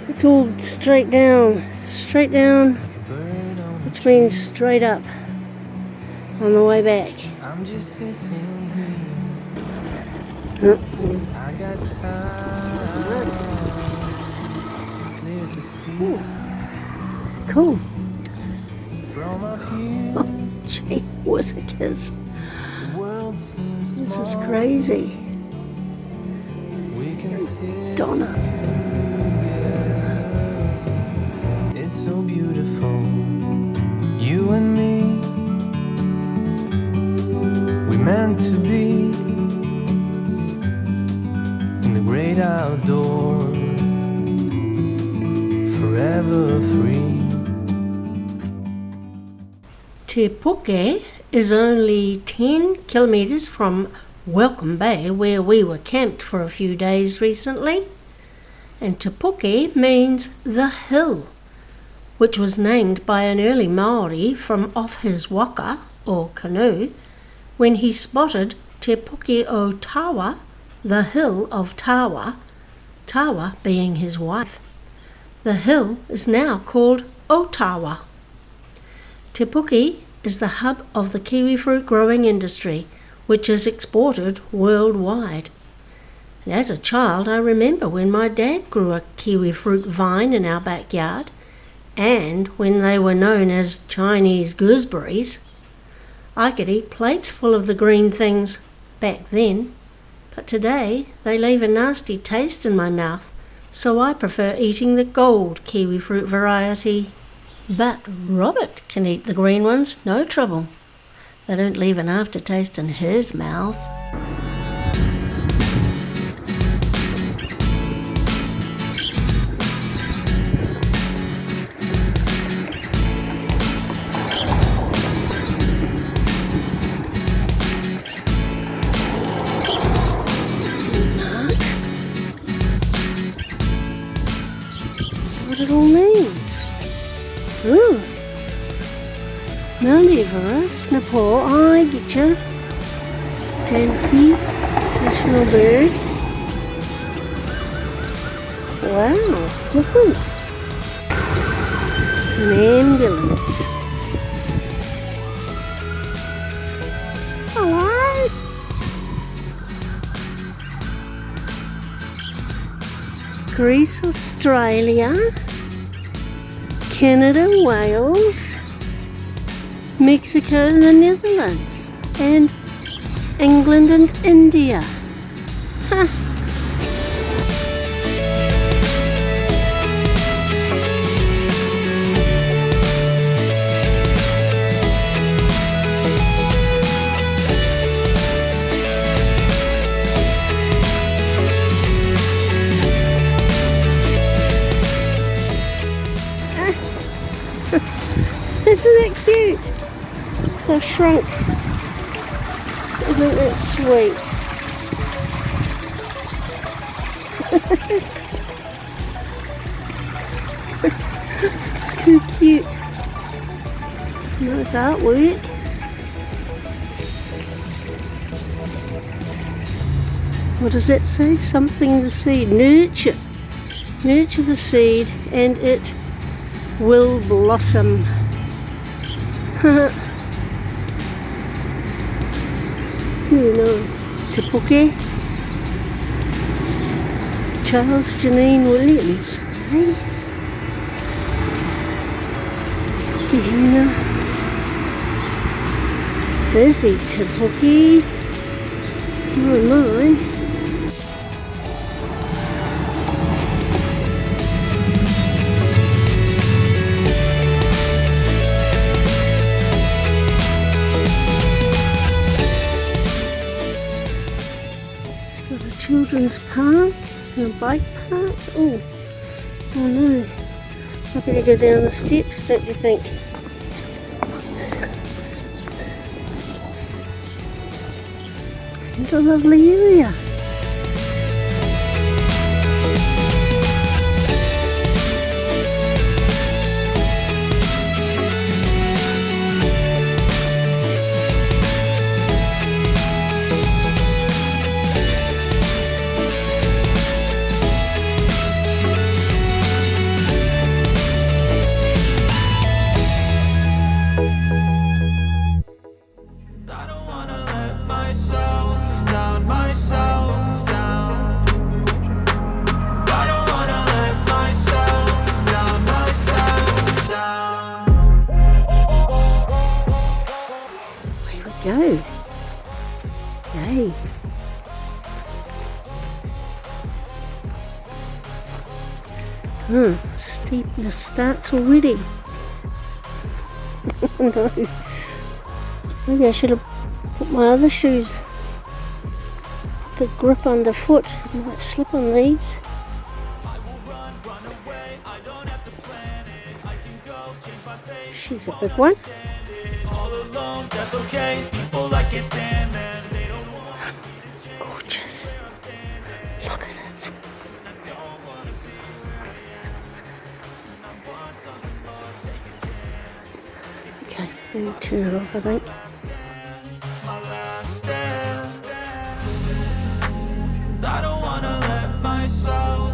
It's all straight down, which means straight up on the way back. I'm just sitting here. I got time. It's clear to see. Ooh. Cool. From up here, Oh, gee whizzikers. the world seems small. This is crazy. We can sit Donna. It's so beautiful, you and me. We meant to be in the great outdoors, forever free. Te Puke is only 10 kilometres from Welcome Bay, where we were camped for a few days recently. And Te Puke means the hill, which was named by an early Maori from off his waka, or canoe, when he spotted Te Puke o Tawa, the hill of Tawa, Tawa being his wife. The hill is now called Otawa. Te Puke is the hub of the kiwi fruit growing industry, which is exported worldwide. And as a child, I remember when my dad grew a kiwi fruit vine in our backyard, and when they were known as Chinese gooseberries. I could eat plates full of the green things back then, but today they leave a nasty taste in my mouth, so I prefer eating the gold kiwi fruit variety. But Robert can eat the green ones, no trouble. They don't leave an aftertaste in his mouth. What it all means. Ooh. Mount Everest, Nepal, I getcha. 10 feet, national bird. Wow, different. It's an ambulance. Hello. Greece, Australia. Canada, Wales, Mexico and the Netherlands, and England and India. Ha! Isn't it cute? The shrunk. Isn't it sweet? Too cute. Nice artwork. What does that say? Something the seed. Nurture. Nurture the seed and it will blossom. Very nice. Te Puke. Charles Janine Williams. Hey. Gehenna. There's the Te Puke. Oh my. Children's park and a bike park. Oh no. I better go down the steps, don't you think? Isn't it a lovely area? Steepness starts already. Oh no. Maybe I should have put my other shoes. The grip underfoot. I might slip on these. She's a big one. Gorgeous. Look at it. Okay, let me turn it off, I think. I don't wanna let myself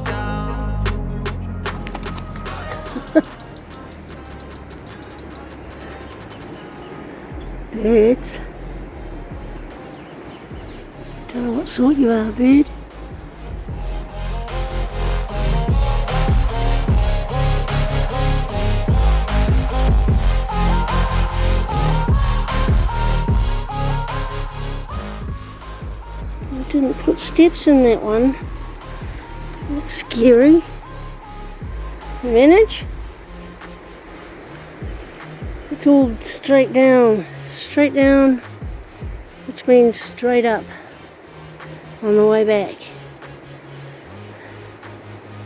down. Birds. Don't know what sort you are, bird. I didn't put steps in that one. That's scary. Manage? It's all straight down, which means straight up on the way back.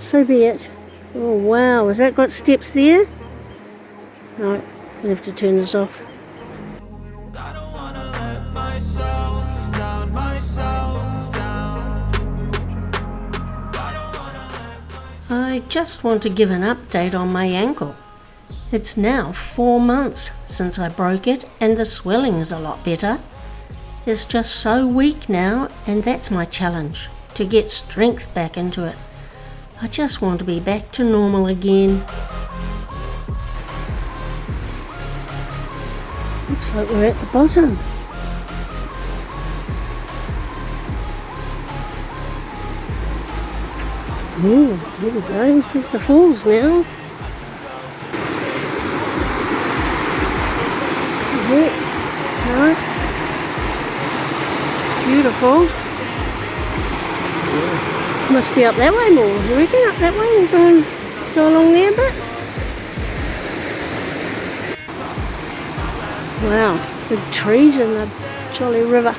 So be it. Oh wow, has that got steps there? No, I have to turn this off. I don't wanna let myself down. I just want to give an update on my ankle. It's now 4 months since I broke it and the swelling is a lot better. It's just so weak now, and that's my challenge, to get strength back into it. I just want to be back to normal again. Looks like we're at the bottom. Ooh, here we go. Here's the falls now. No. Beautiful. Must be up that way more. You reckon up that way and go along there a bit? Wow, big trees in the jolly river.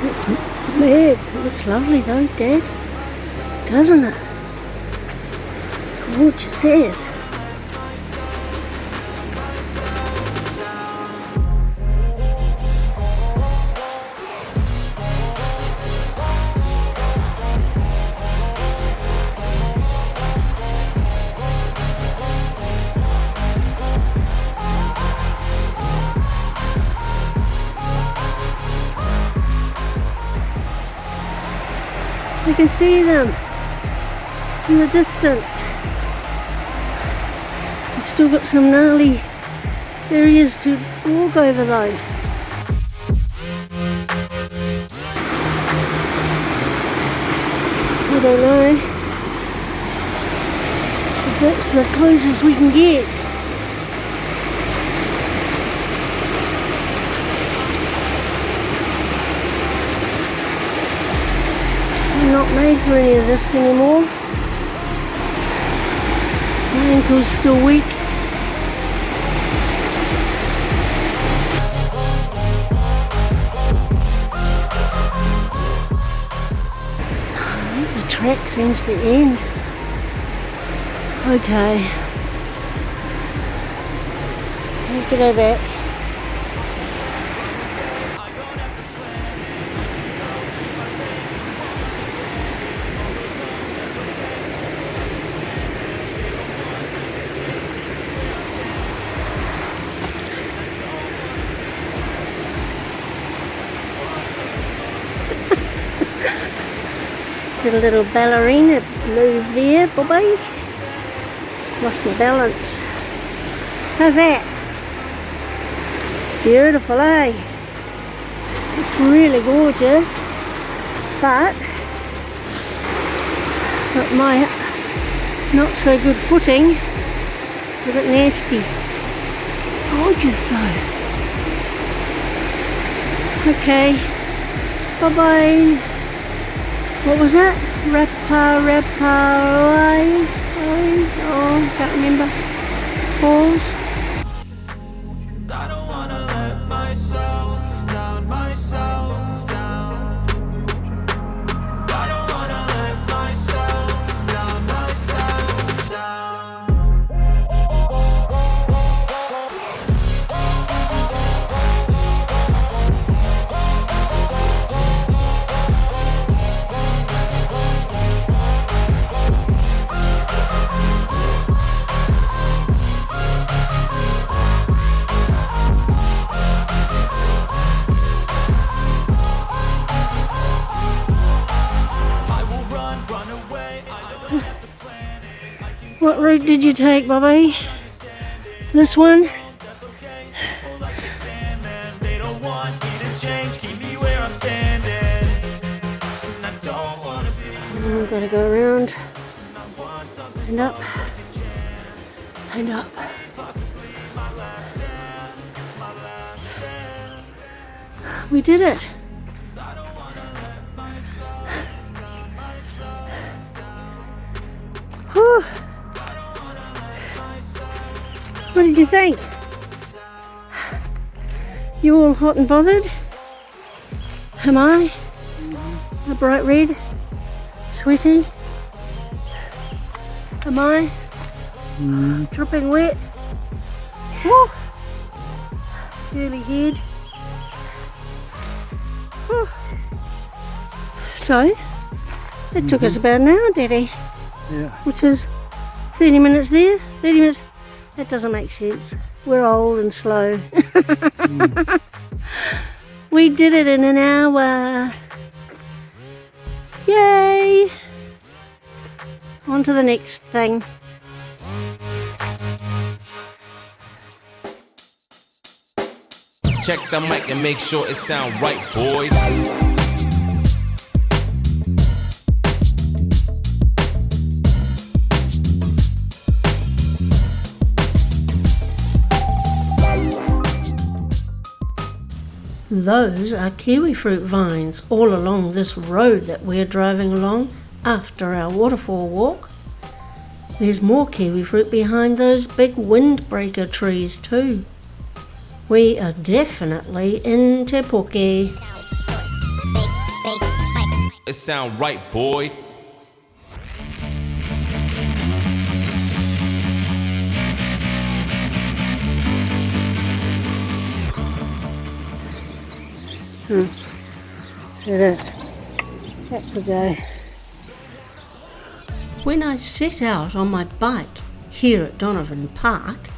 It's mad. It looks lovely though, Dad. Doesn't it? Gorgeous as. I can see them in the distance. We've still got some gnarly areas to walk over though. I don't know if that's the closest we can get. Not made for any of this anymore. My ankle's still weak. The track seems to end. Okay. I have to go back. Did a little ballerina move there, Bobby. Lost my balance. How's that? It's beautiful, eh? It's really gorgeous. But my not so good footing is a bit nasty. Gorgeous though. Okay. Bye bye. What was that? Raparapahoe? Oh, can't remember. Falls. I don't wanna let myself down, myself down. I don't wanna let myself down, myself down. What route did you take, Bobby? This one? They don't want me to change, keep me where I'm standing. I don't wanna be. I've got to go around and up and up. We did it. Whew. What did you think? You all hot and bothered? Am I? A bright red? Sweaty? Am I? Dripping wet? Woo! Curly head. Whew. So, it took us about an hour, Daddy. Yeah. Which is 30 minutes there, 30 minutes. That doesn't make sense. We're old and slow. We did it in an hour. Yay! On to the next thing. Check the mic and make sure it sound right, boys. Those are kiwi fruit vines all along this road that we're driving along after our waterfall walk. There's more kiwi fruit behind those big windbreaker trees too. We are definitely in Te Puke. It sound right, boy. That could go. When I set out on my bike here at Donovan Park,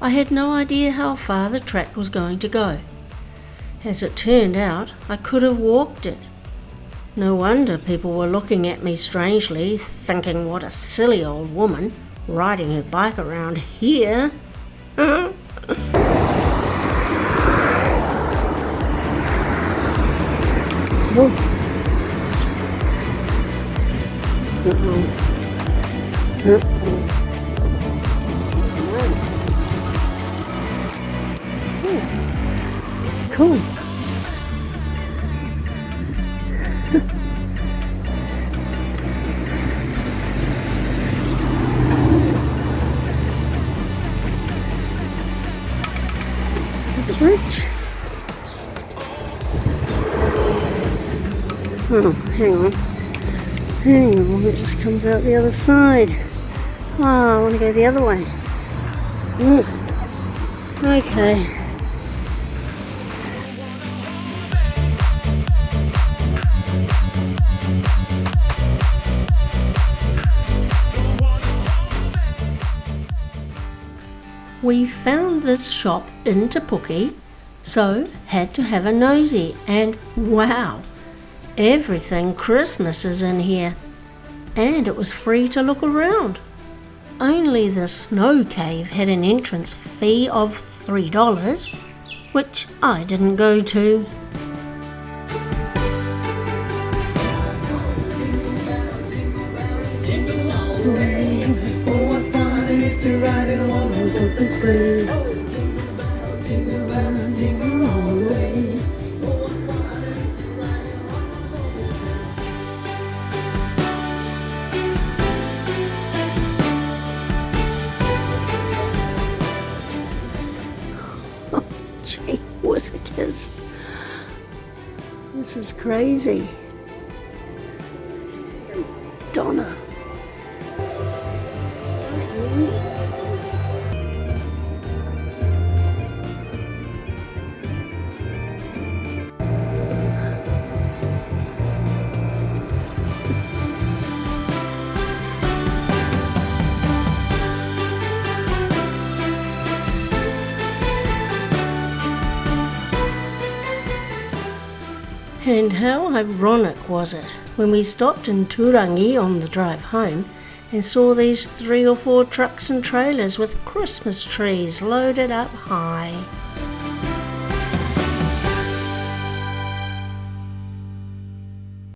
I had no idea how far the track was going to go. As it turned out, I could have walked it. No wonder people were looking at me strangely, thinking what a silly old woman riding her bike around here. Cool. The bridge. Oh, hang on. It just comes out the other side. Oh, I want to go the other way. Okay. We found this shop in Te Puke, so had to have a nosy, and wow, everything Christmas is in here, and it was free to look around. Only the snow cave had an entrance fee of $3, which I didn't go to. music is. This is crazy. Donna. And how ironic was it when we stopped in Turangi on the drive home and saw these 3 or 4 trucks and trailers with Christmas trees loaded up high.